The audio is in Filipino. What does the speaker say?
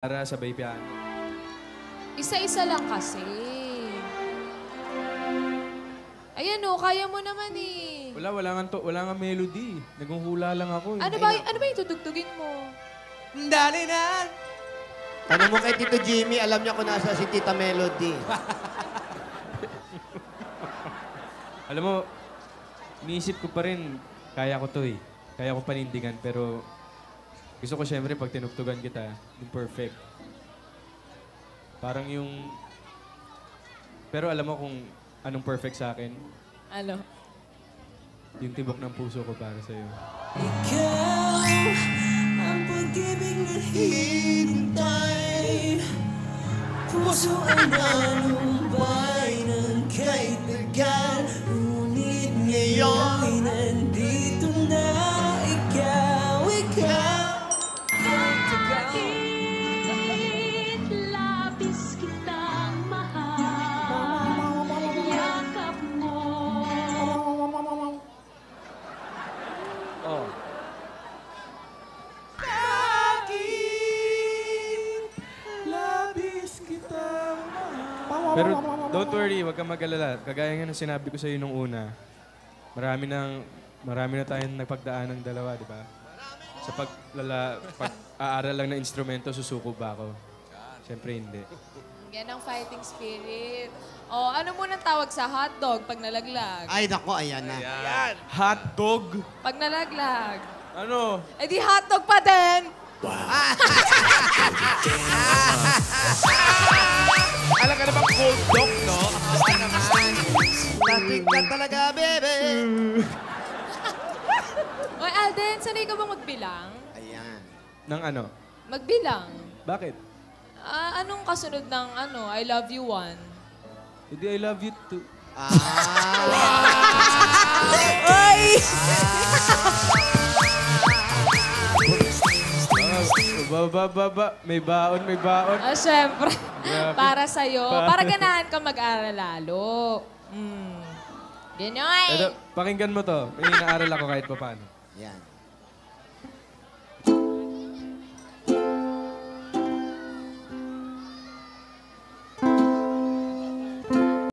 Para sabay piano. Isa-isa lang kasi. Ayan o, kaya mo naman eh. Wala nga melody. Naghuhula lang ako eh. Ano ba yung tutugtugin mo? Dali na! Tanong mo kay Tito Jimmy, alam niya kung nasa si Tita Melody. Alam mo, iniisip ko pa rin, kaya ko to eh. Kaya ko panindigan, pero gusto ko syempre pag tinugtugan kita, yung perfect. Parang yung... Pero alam mo kung anong perfect sa akin? Ano? Yung tibok ng puso ko para sa'yo. Ikaw ang pag-ibig na hintay. Puso ang nanumbay ng kahit tagal. Ngunit ngayon nandito na ikaw. Bakit labis kitang mahal? Yakap mo. Oh. Pero don't worry, wag kang mag-alala. Kagaya nga ng sinabi ko sa'yo nung una, marami na tayong nagpagdaan ng dalawa, di ba? Sa pag-aaral lang ng instrumento, susuko ba ako? Siyempre hindi. Yan ang fighting spirit. O, ano munang tawag sa hotdog pag nalaglag? Ay, nako, ayan na. Hot dog? Pag nalaglag. Ano? Eh di hotdog pa din! Alam ka naman cold dog, no? Basta naman. Plastic ka talaga, bebe. Oy, Alden, sanay ka bang magbilang? Ayan. Nang ano? Magbilang. Bakit? Anong kasunod ng I love you one? Hindi, I love you too. Baba. May baon. Syempre. Grabe. Para sa'yo. Para ganahan ka mag-aral lalo. Ganoy. Pakinggan mo to. May inaaral ako kahit pa paano. Yan.